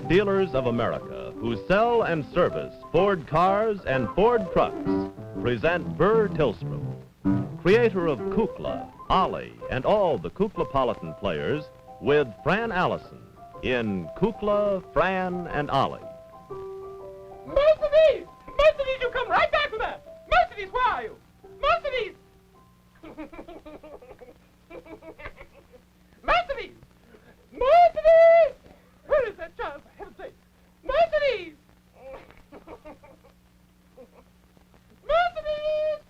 Ford Dealers of America, who sell and service Ford cars and Ford trucks, present Burr Tillstrom, creator of Kukla, Ollie, and all the Kuklapolitan players, with Fran Allison in Kukla, Fran and Ollie. Mercedes! Mercedes, you come right back with us! Mercedes, where are you? Mercedes! Mercedes! Mercedes! Where is that child, for heaven's sake? Mercedes! Mercedes!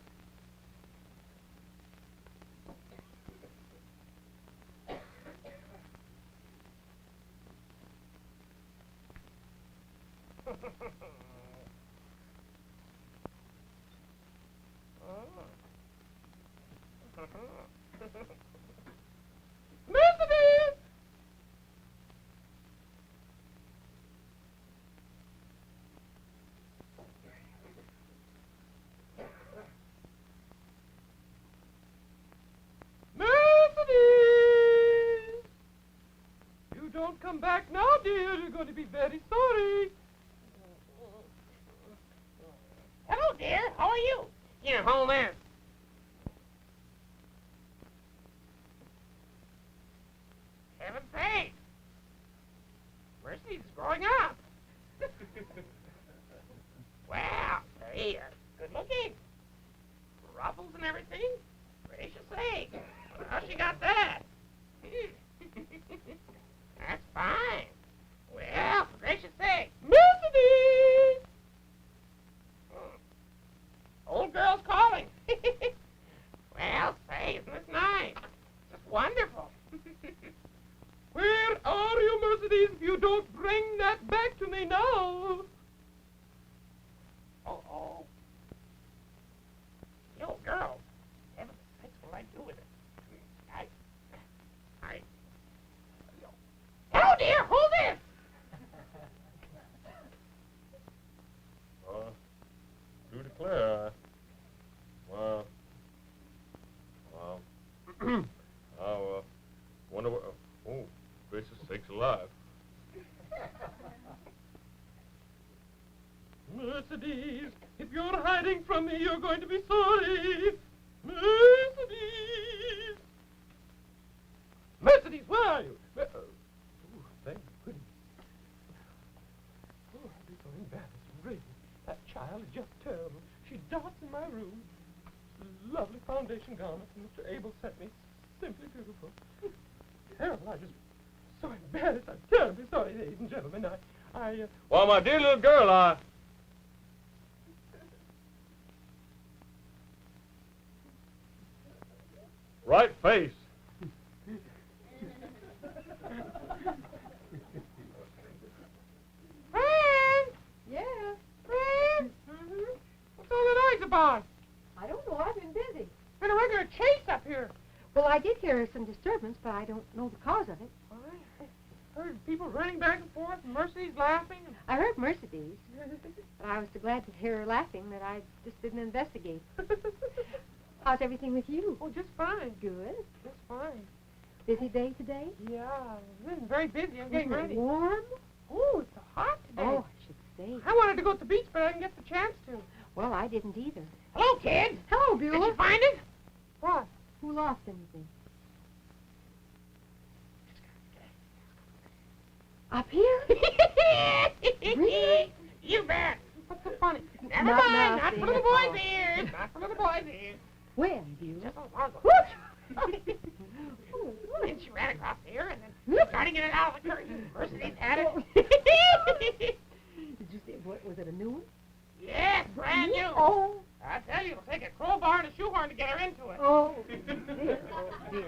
Mercedes! Mercedes! You don't come back now, dear. You're going to be very sorry. Hello, dear. How are you? Here, hold on. Heaven's sake. Mercy's growing up. Wow, hey, good looking. Ruffles and everything. Gracious sake. How she got that? That's fine. Well, for gracious sake. Mercedes! Old girl's calling. Well, say, isn't this nice? Just wonderful. Where are you, Mercedes, if you don't bring that back to me now? Oh. The old girl. Heaven's sakes, what'll I do with it? Hello, dear, hold this! Do declare, I wonder what, oh, gracious sakes alive. Mercedes, if you're hiding from me, you're going to be sorry. Mercedes! Mercedes, where are you? Thank goodness. Oh, I'll be so embarrassed, really. That child is just terrible. She darts in my room. Lovely foundation garments Mr. Abel sent me. Simply beautiful. Terrible, I'm just so embarrassed. I'm terribly sorry, ladies and gentlemen. Well, my dear little girl, right face. Fran! Yeah. Fran! What's all the noise about? I don't know. I've been busy. Been a regular chase up here. Well, I did hear some disturbance, but I don't know the cause of it. I heard people running back and forth, and Mercedes laughing. I heard Mercedes, but I was so glad to hear her laughing that I just didn't investigate. How's everything with you? Oh, just fine. Good. Just fine. Busy day today? Yeah, I've been very busy. I'm getting Isn't it ready. warm? Oh, it's so hot today. Oh, I should say. I wanted to go to the beach, but I didn't get the chance to. Well, I didn't either. Hello, kid. Hello, Did Beulah. you find it? What? Who lost anything? Up here? Really? You bet. What's so funny? Never Not mind. Not nothing for little at all. boys' ears. Not for little boys' ears. When, Beulah? Just a while ago. And she ran across here and then starting to get it out of the curtain. Mercedes had it. Did you say, what, was it a new one? Yes, brand new. Oh. I tell you, it'll take a crowbar and a shoehorn to get her into it. Oh, dear. Oh, dear.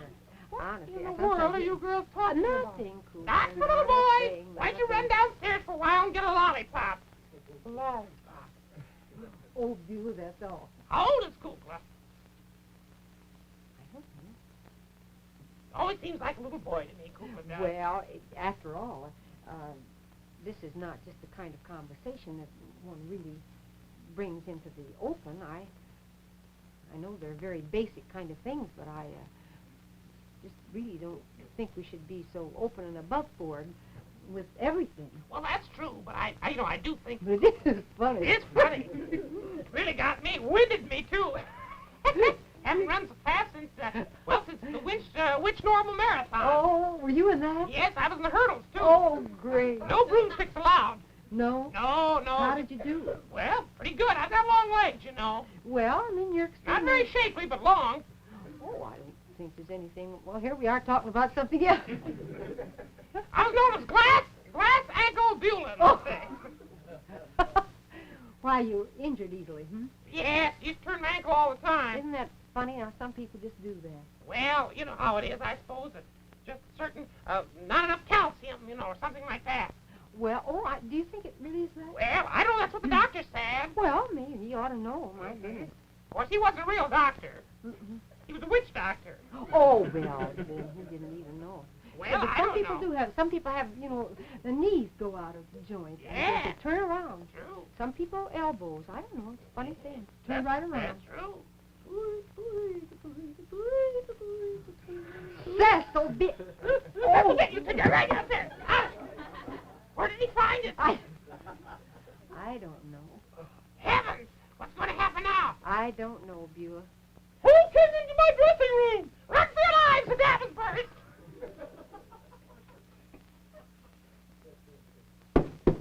Honestly, What in I the world are sometimes- you girls talking about? Nothing, Kukla. Not for little boys. Why don't you run downstairs for a while and get a lollipop? A lollipop. Oh, Beulah, that's all. How old is Kukla? I don't know. Always seems like a little boy to me, Kukla does. Well, after all, this is not just the kind of conversation that one really brings into the open. I know they're very basic kind of things, but I just really don't think we should be so open and above board with everything. Well, that's true, but I do think... But this is funny. It's funny. It really got me, winded me, too. Haven't run so fast since the Winch Normal Marathon. Oh, were you in that? Yes, I was in the hurdles, too. Oh, great. No broomsticks allowed. No? No. How did you do? Well, pretty good. I've got long legs, you know. Well, I mean, you're Not very shapely, but long. Oh, I don't think there's anything... Well, here we are talking about something else. I was known as Glass Ankle Buellin, Oh. say. Why, you injured easily, Yes, used to turn my ankle all the time. Isn't that funny how some people just do that? Well, you know how it is, I suppose. It's just certain, not enough calcium, or something like that. Well, do you think it really is that? Well, I know that's what the doctor said. Well, maybe you ought to know, my goodness. Of course, he wasn't a real doctor. Mm-mm. He was a witch doctor. Oh, well, then he didn't even know. Well, but I some don't people know. do have, some people have, the knees go out of the joint. Yeah. They turn around. True. Some people elbows. I don't know. It's a funny thing. Turn right around. That's true. Cecil B. Oh, you took it right out there. Where did he find it? I don't know. Heavens! What's going to happen now? I don't know, Beulah. Who came into my dressing room? Run for your lives, the Davenport!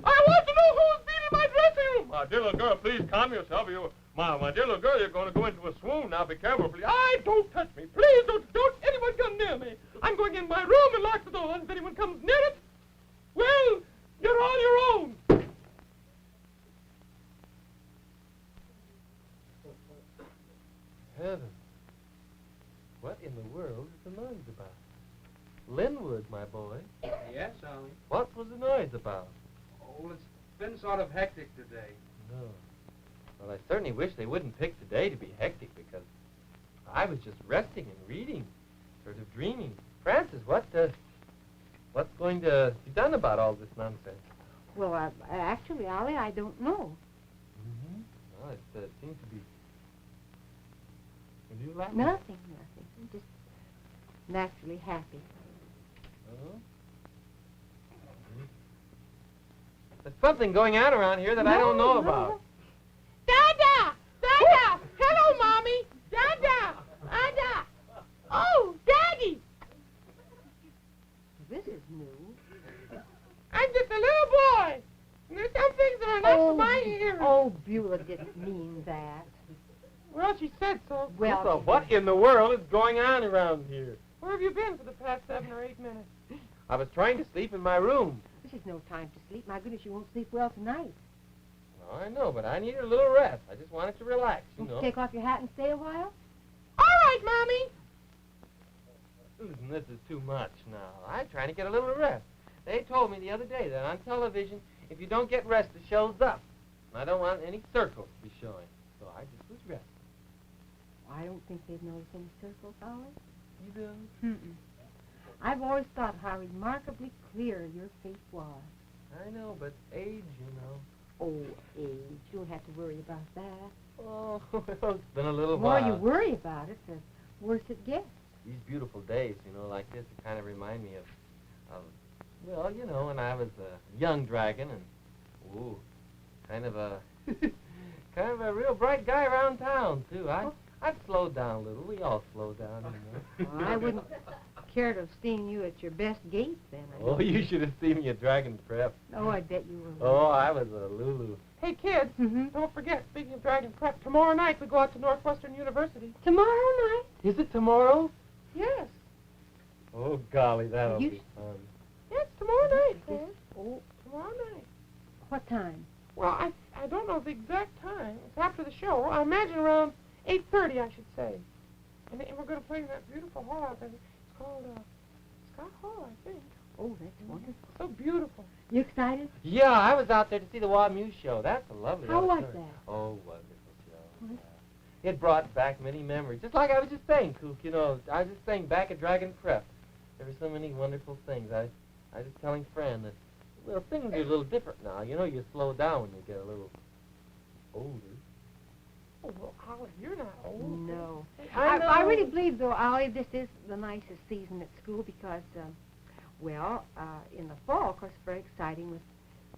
I want to know who's been in my dressing room! My dear little girl, please calm yourself. My dear little girl, you're going to go into a swoon. Now, be careful, please. Don't touch me. Please don't anyone come near me. I'm going in my room and lock the door. And if anyone comes near it, well, you're on your own. Heavens. What in the world is the noise about? Linwood, my boy. Yes, Ollie. What was the noise about? Oh, it's been sort of hectic today. No. Well, I certainly wish they wouldn't pick today to be hectic, because I was just resting and reading, sort of dreaming. Francis, what's going to be done about all this nonsense? Well, actually, Ollie, I don't know. Mm-hmm. Well, it seems to be... What are you laughing? Nothing. I'm just naturally happy. Oh? There's something going on around here that I don't know about. Dada! Dada! Hello, Mommy! Dada! Dada! Oh, Daddy! This is new. I'm just a little boy. And there's some things that are not to my hearing. Oh, Beulah didn't mean that. Well, she said so. Well, So what in the world is going on around here? Where have you been for the past 7 or 8 minutes? I was trying to sleep in my room. this is no time to sleep. My goodness, you won't sleep well tonight. Oh, I know, but I needed a little rest. I just wanted to relax, you Won't know. you take off your hat and stay a while? All right, Mommy. Susan, this is too much now. I'm trying to get a little rest. They told me the other day that on television, if you don't get rest, the show's up. And I don't want any circles to be showing. So I just was resting. I don't think they've noticed any circles, Ollie. You do? Mm-mm. I've always thought how remarkably clear your face was. I know, but age, you know. Oh, age. You don't have to worry about that. Oh, well, it's been a little The more while. you worry about it, the worse it gets. These beautiful days, you know, like this, it kind of remind me of, well, you know, when I was a young dragon and, ooh, kind of a real bright guy around town, too. I'd slowed down a little. We all slow down, you know. Well, I wouldn't care to have seen you at your best gait then. Oh, you should have seen me at Dragon Prep. Oh, I bet you were. Oh, I was a Lulu. Hey, kids, Mm-hmm. don't forget, speaking of Dragon Prep, tomorrow night we go out to Northwestern University. Tomorrow night? Is it tomorrow? Yes. Oh, golly, that'll You- be fun. Yes, tomorrow night, Yes. kids. Oh, tomorrow night. What time? Well, I don't know the exact time. It's after the show. I imagine around 8:30, I should say. And we're going to play in that beautiful hall out there. It's called Scott Hall, I think. Oh, that's wonderful. So beautiful. You excited? Yeah, I was out there to see the WAMU show. That's a lovely How was auditorium. that? Oh, wonderful show. Was Yeah. It brought back many memories. Just like I was just saying, Kook, you know, I was just saying back at Dragon Prep. There were so many wonderful things. I was just telling Fran that, well, things are a little different now. You know, you slow down when you get a little older. Oh, well, Ollie, you're not old. No. I know. I really believe, though, Ollie, this is the nicest season at school because, Well, in the fall, of course, it's very exciting with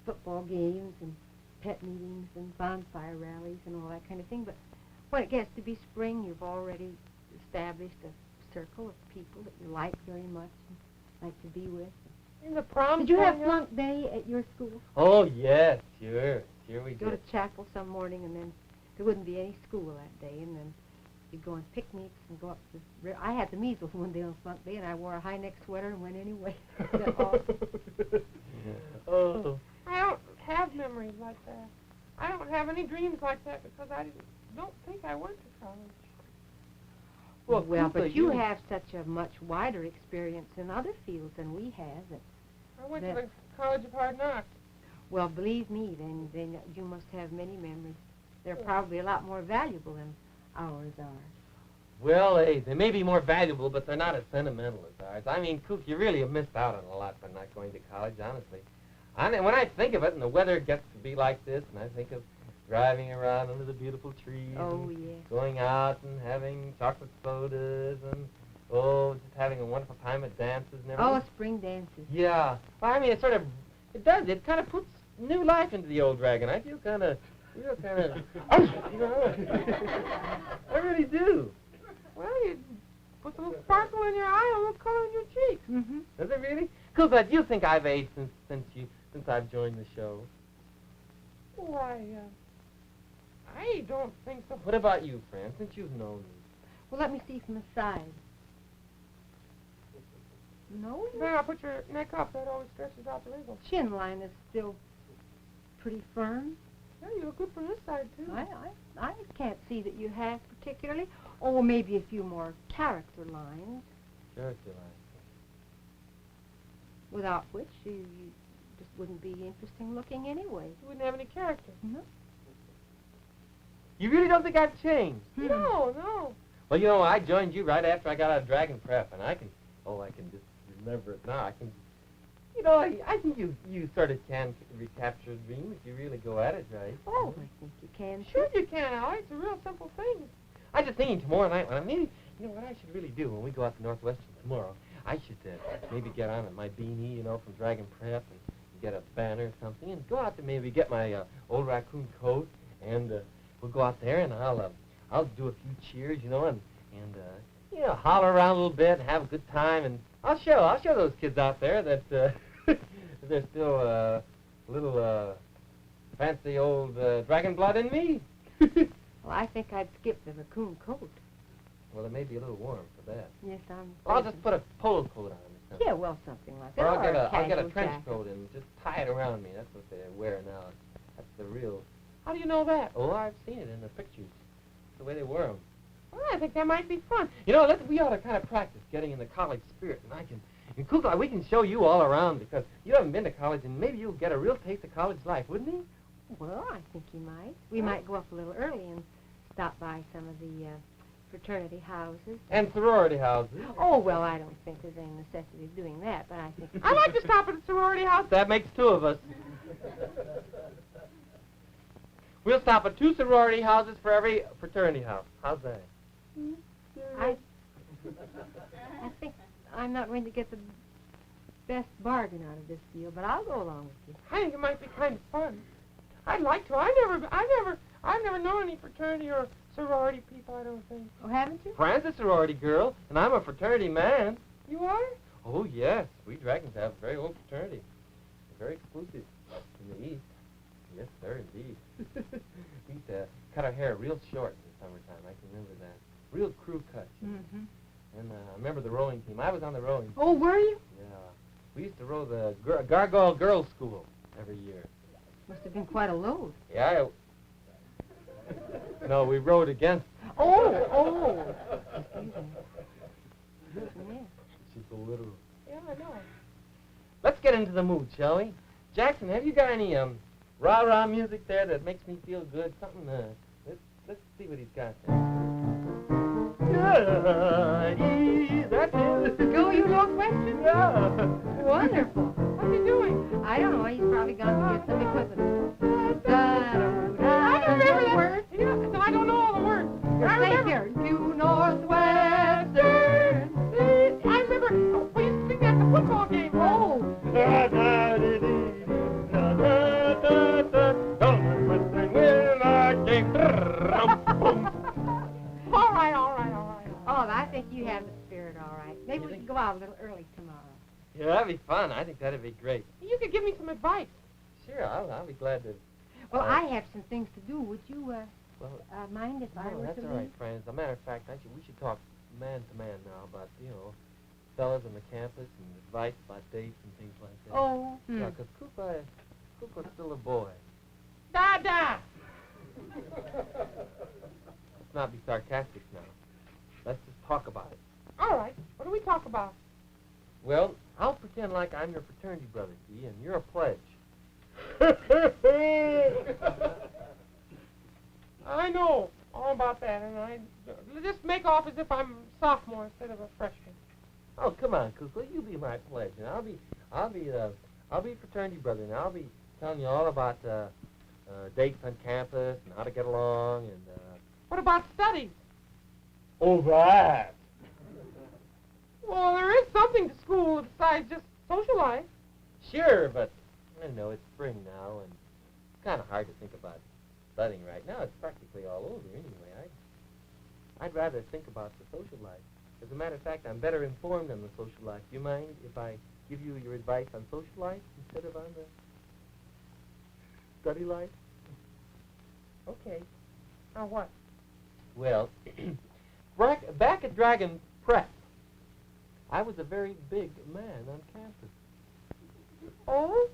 football games and pet meetings and bonfire rallies and all that kind of thing. But when it gets to be spring, you've already established a circle of people that you like very much and like to be with. In the prom. Did you have flunk day at your school? Oh, yes, sure. Sure we Go did. to chapel some morning, and then there wouldn't be any school that day, and then you'd go on picnics and go up to... I had the measles one day on flunk day, and I wore a high-neck sweater and went anyway. Oh. I don't have memories like that. I don't have any dreams like that because I don't think I went to college. Well, Kukla, but you have such a much wider experience in other fields than we have. I went to the College of Hard Knocks. Well, believe me, then you must have many memories. They're probably a lot more valuable than ours are. Well, they may be more valuable, but they're not as sentimental as ours. I mean, Kook, you really have missed out on a lot by not going to college, honestly. When I think of it, and the weather gets to be like this, and I think of driving around under the beautiful trees, Oh, and yes. going out and having chocolate sodas, and, just having a wonderful time at dances and everything. Oh, spring dances. Yeah. Well, I mean, it kind of puts new life into the old dragon. I feel kind of, you know, I really do. Well, you put a little sparkle in your eye and a little color in your cheeks. Mm-hmm. Does it really? Cool, but you think I've aged since I've joined the show? Why, I don't think so. What about you, Fran, since you've known me? Well, let me see from the side. No, Then I'll put your neck up. That always stretches out the wrinkles. chin line is still pretty firm. Yeah, you look good from this side, too. I can't see that you have particularly. Oh, maybe a few more character lines, Character line. without which you just wouldn't be interesting looking anyway. You wouldn't have any character. No. You really don't think I've changed? No, no. Well, you know, I joined you right after I got out of Dragon Prep, and I can just remember it now. I think you sort of can recapture a dream if you really go at it right. Oh, I think you can. Sure you can, Allie. It's a real simple thing. I'm just thinking tomorrow night when you know what I should really do when we go out to Northwestern tomorrow. I should maybe get on my beanie, from Dragon Prep and get a banner or something, and go out there maybe get my old raccoon coat, and we'll go out there and I'll do a few cheers, and holler around a little bit and have a good time, and I'll show those kids out there that there's still a little fancy old dragon blood in me. Well, I think I'd skip the raccoon coat. Well, it may be a little warm for that. Yes, I'll just put a polo coat on or something. Yeah, well, something like that. Or I'll get a casual trench jacket. coat and just tie it around me. That's what they wear now. That's the real. How do you know that? Oh, I've seen it in the pictures. It's the way they wear them. Well, I think that might be fun. We ought to kind of practice getting in the college spirit, and Kukla, we can show you all around because you haven't been to college, and maybe you'll get a real taste of college life, wouldn't you? Well, I think you might. We might go up a little early and stop by some of the fraternity houses. And sorority houses. Oh, well, I don't think there's any necessity of doing that, but I think... I'd like to stop at a sorority house. That makes two of us. We'll stop at 2 sorority houses for every fraternity house. How's that? I think I'm not going to get the best bargain out of this deal, but I'll go along with you. I think it might be kind of fun. I'd like to. I've never known any fraternity or sorority people, I don't think. Oh, haven't you? Fran's a sorority girl, and I'm a fraternity man. You are? Oh, yes. We dragons have a very old fraternity. Very exclusive in the East. Yes, sir, indeed. We used to cut our hair real short in the summertime. I can remember that. Real crew cut. Mm-hmm. And I remember the rowing team. I was on the rowing team. Oh, were you? Yeah. We used to row the Gargoyle Girls' School every year. Must have been quite a load. Yeah. No, we rowed against. Oh. Yeah. She's a little. Yeah, I know. Let's get into the mood, shall we? Jackson, have you got any rah-rah music there that makes me feel good? Something, let's see what he's got there. That's it. Go, you Northwestern? Yeah. Wonderful. What's he doing? I don't know. He's probably gone to get some equipment. I don't remember that word. Yeah, so I don't know all the words. I remember. Here, to Northwestern. I remember. We used to sing that at the football game. Oh, big. All right. Oh, I think you have the spirit all right. Maybe we can go out a little early tomorrow. Yeah, that'd be fun. I think that'd be great. You could give me some advice. Sure, I'll be glad to. Well, I have some things to do. Would you Well, mind if I no, were that's to all leave? right, Fran. As a matter of fact, we should talk man to man now about, fellas on the campus and advice about dates and things like that. Oh. Yeah, because Kukla's still a boy. Da. Let's not be sarcastic now. Let's just talk about it. All right. What do we talk about? Well, I'll pretend like I'm your fraternity brother, see, and you're a pledge. I know all about that, and I just make off as if I'm a sophomore instead of a freshman. Oh, come on, Kukla, you be my pledge, and I'll be fraternity brother, and I'll be telling you all about dates on campus and how to get along, and What about studies? oh, that. Well, there is something to school besides just social life. Sure, but I know it's spring now, and it's kind of hard to think about studying right now. It's practically all over anyway. I'd rather think about the social life. As a matter of fact, I'm better informed on the social life. Do you mind if I give you your advice on social life instead of on the study life? Okay. Now what? Well, back at Dragon Prep, I was a very big man on campus. Oh?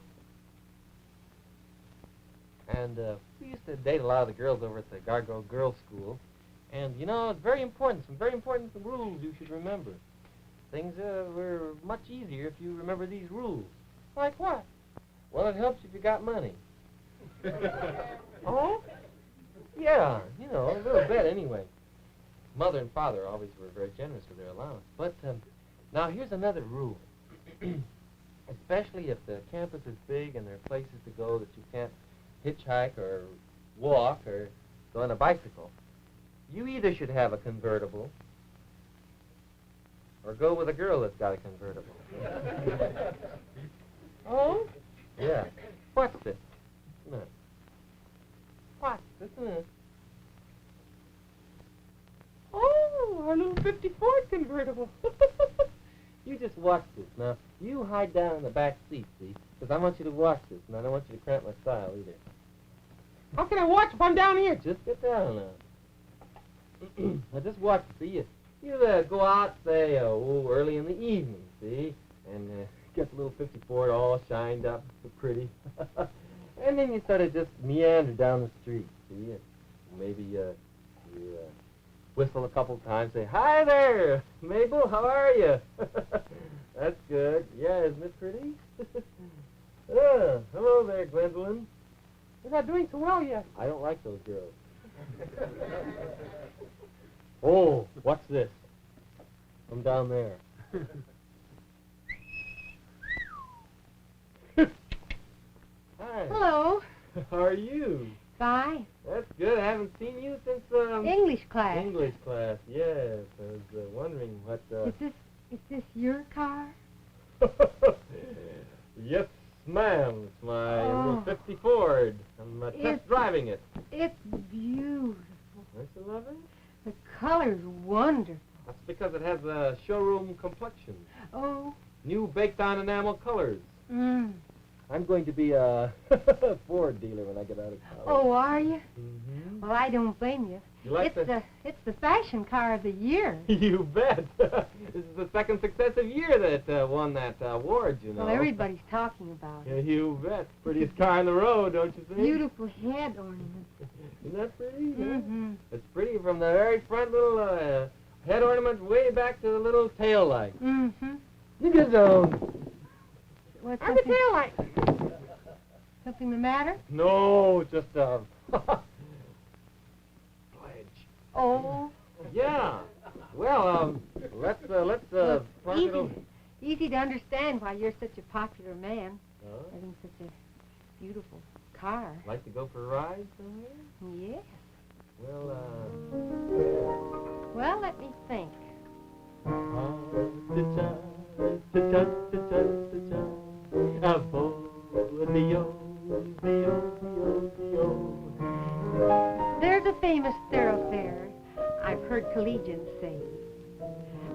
And we used to date a lot of the girls over at the Gargoyle Girls' School. And, it's very important, some very important rules you should remember. Things were much easier if you remember these rules. Like what? Well, it helps if you got money. Oh? Yeah, a little bit anyway. Mother and father always were very generous with their allowance. But now here's another rule. Especially if the campus is big and there are places to go that you can't hitchhike or walk or go on a bicycle. You either should have a convertible or go with a girl that's got a convertible. Oh? Yeah. What's this? No. What? Listen to this. Oh, our little 50 Ford convertible. You just watch this. Now, you hide down in the back seat, see? Because I want you to watch this, and I don't want you to cramp my style either. How can I watch if I'm down here? Just get down now. Now, just watch it, see? You go out, say, early in the evening, see? And get the little 54 all shined up, so pretty. And then you sort of just meander down the street, see? And maybe you whistle a couple times, say, "Hi there, Mabel, how are you?" That's good. Yeah, isn't it pretty? Hello there, Gwendolyn. You're not doing so well yet. I don't like those girls. Oh, what's this? From down there. Hi. Hello. How are you? Fine. That's good. I haven't seen you since English class. English class. Yes. I was wondering what. Is this your car? Yes, ma'am. It's my little 50 Ford. I'm test driving it. It's beautiful. Don't you love it? The color's wonderful. That's because it has a showroom complexion. Oh. New baked-on enamel colors. Mm. I'm going to be a Ford dealer when I get out of college. Oh, are you? Mm-hmm. Well, I don't blame you. You like It's the fashion car of the year. You bet. This is the second successive year that won that award, you know. Well, everybody's talking about Yeah, it. you bet. Prettiest car on the road, don't you think? Beautiful head ornament. Isn't that pretty? Mm-hmm. It's pretty from the very front little head ornament way back to the little tail light. Mm-hmm. Look at those. What's I'm the tail light. something the matter? No, just pledge. Oh. Yeah. Well, let's talk easy, it over. easy to understand why you're such a popular man, Huh? having such a beautiful car. Like to go for a ride somewhere? Yes. Well, Well, let me think. There There's a famous thoroughfare, I've heard collegians say,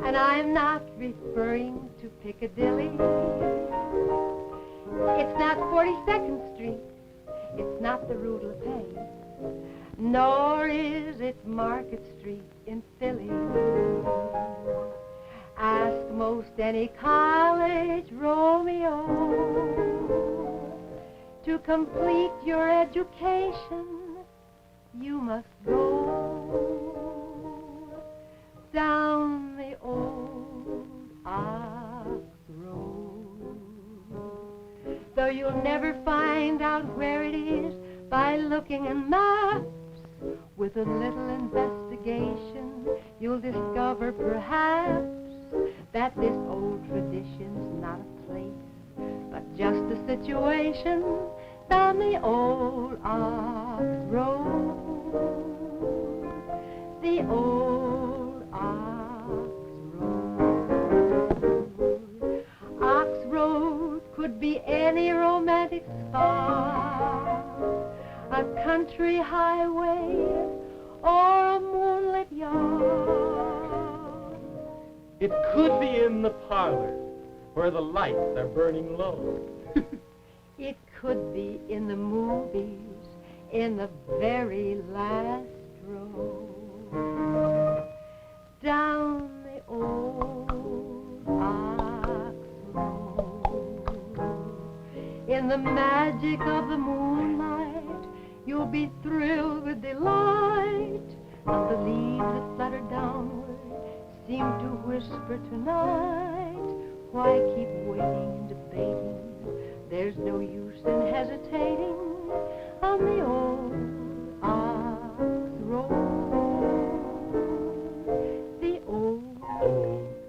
and I'm not referring to Piccadilly. It's not 42nd Street, it's not the Rue de la Paix, nor is it Market Street in Philly. Ask most any college Romeo to complete your education. You must go down the old Ox Road, though you'll never find out where it is by looking in maps. With a little investigation, you'll discover perhaps that this old tradition's not a place, but just a situation down the old Ox Road. The old Ox Road. Ox Road could be any romantic spot, a country highway, or a moonlit yard. It could be in the parlor, where the lights are burning low. It could be in the movies, in the very last row. Down the old Ox Road. In the magic of the moonlight, you'll be thrilled with delight. And the leaves that flutter downward seem to whisper tonight. Why keep waiting and debating? There's no use in hesitating on the old Ox Road. The old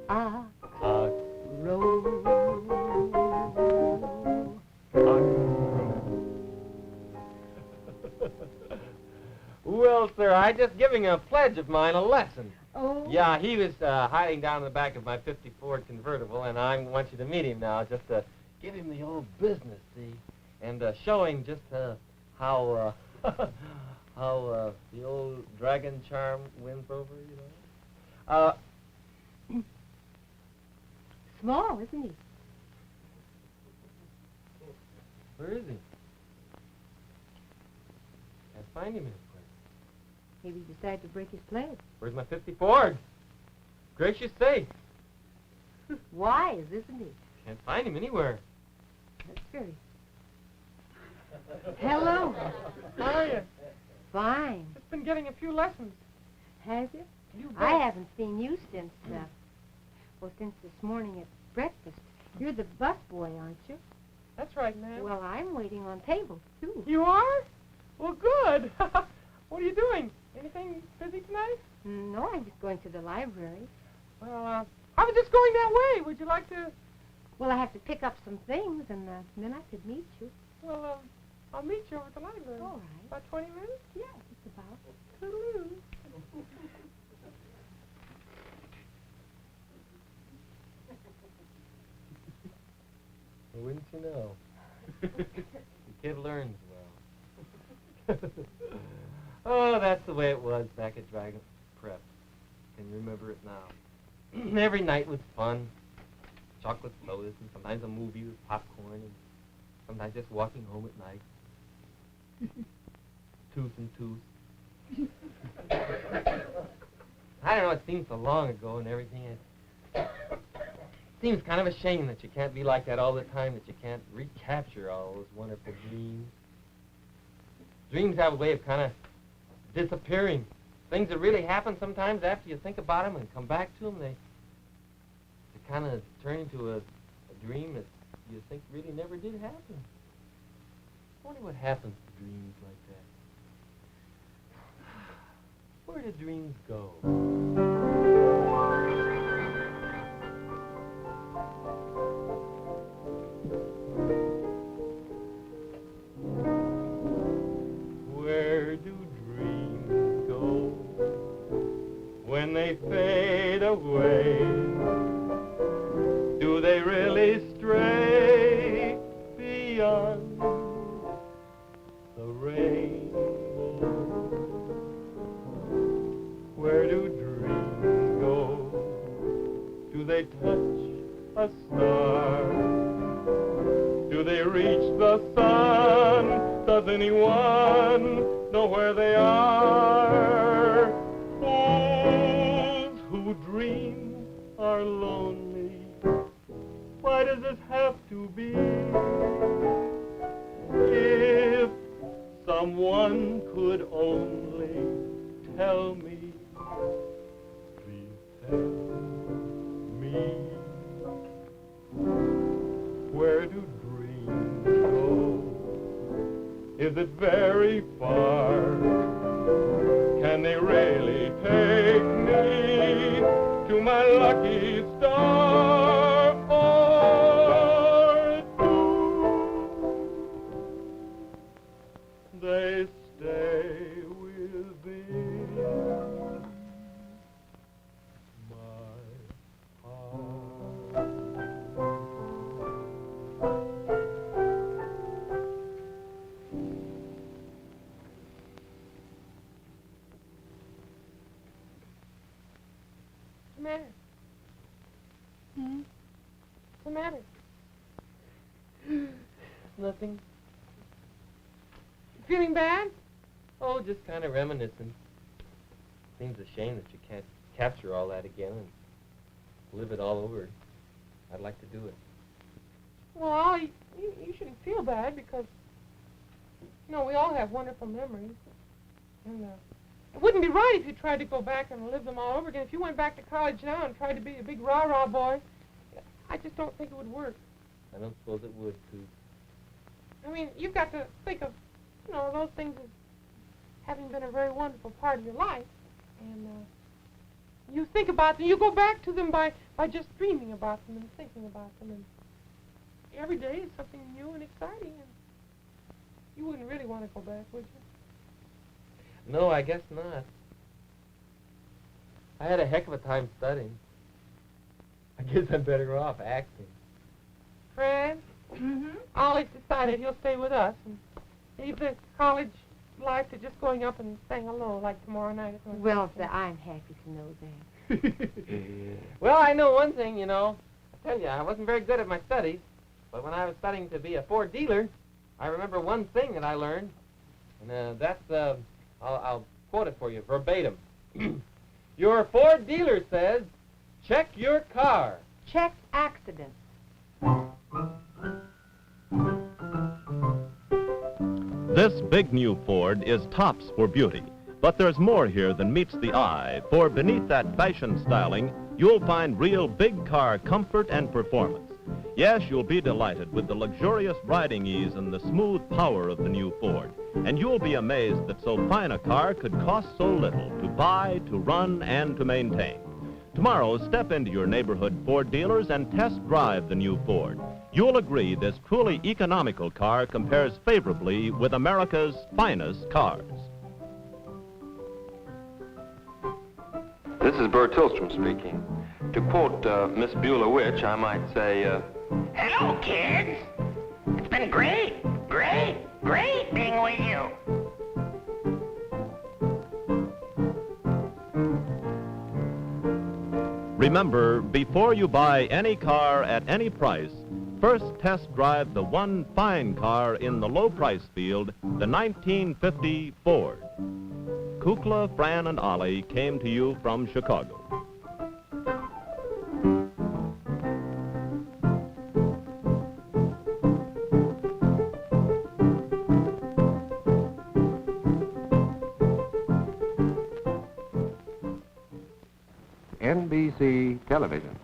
Ox Road. Well, sir, I just giving a pledge of mine a lesson. Oh? Yeah, he was hiding down in the back of my '50 Ford convertible, and I want you to meet him now, just to give him the old business, see, and show him just how how the old dragon charm wins over, you know. Small, isn't he? Where is he? Can't find him anywhere. Maybe he decided to break his pledge. Where's my '50 Ford? Gracious sake. Wise, isn't he? Can't find him anywhere. That's very... Hello. How are you? Fine. Just been getting a few lessons. Have you? You bet. I haven't seen you since, since this morning at breakfast. You're the bus boy, aren't you? That's right, ma'am. Well, I'm waiting on tables, too. You are? Well, good. What are you doing? Anything busy tonight? No, I'm just going to the library. Well, I was just going that way. Would you like to... Well, I have to pick up some things, and then I could meet you. Well, I'll meet you over at the library. All right. About 20 minutes? Yeah, just about. Toodaloo. Wouldn't you know? The kid learns well. Oh, that's the way it was back at Dragon Prep. Can you remember it now? Every night was fun. Chocolate sodas, and sometimes a movie with popcorn, and sometimes just walking home at night. Tooth and tooth. I don't know, it seems so long ago and everything. It seems kind of a shame that you can't be like that all the time, that you can't recapture all those wonderful dreams. Dreams have a way of kind of disappearing. Things that really happen sometimes after you think about them and come back to them, they kind of turn into a dream that you think really never did happen. I wonder what happens to dreams like that. Where do dreams go? Where do dreams go when they fade away? Do they really stray beyond the rainbow? are lonely. Why does this have to be? If someone could only tell me, please tell me, where do dreams go? Is it very far? Can they really take me to my lucky star? Or do they stay within my heart? What's the matter? What's the matter? Nothing. You feeling bad? Oh, just kind of reminiscing. Seems a shame that you can't capture all that again and live it all over. I'd like to do it. Well, you shouldn't feel bad because, you know, we all have wonderful memories. And it wouldn't be right if you tried to go back and live them all over again. If you went back to college now and tried to be a big rah-rah boy, I just don't think it would work. I don't suppose it would, Coop. I mean, you've got to think of, you know, those things as having been a very wonderful part of your life. And you think about them, you go back to them by just dreaming about them and thinking about them. And every day is something new and exciting. And you wouldn't really want to go back, would you? No, I guess not. I had a heck of a time studying. I guess I'm better off acting. Fran? Ollie's decided he'll stay with us and leave the college life to just going up and saying hello like tomorrow night. At Well, I'm happy to know that. Well, I know one thing, you know. I tell you, I wasn't very good at my studies, but when I was studying to be a Ford dealer, I remember one thing that I learned, and that's, I'll quote it for you verbatim. Your Ford dealer says, check your car. Check accidents. This big new Ford is tops for beauty. But there's more here than meets the eye, for beneath that fashion styling, you'll find real big car comfort and performance. Yes, you'll be delighted with the luxurious riding ease and the smooth power of the new Ford. And you'll be amazed that so fine a car could cost so little to buy, to run, and to maintain. Tomorrow, step into your neighborhood Ford dealers and test drive the new Ford. You'll agree this truly economical car compares favorably with America's finest cars. This is Bert Tillstrom speaking. To quote Miss Beulah Witch, I might say, Hello, kids. It's been great being with you. Remember, before you buy any car at any price, first test drive the one fine car in the low price field, the 1950 Ford. Kukla, Fran and Ollie came to you from Chicago. NBC Television.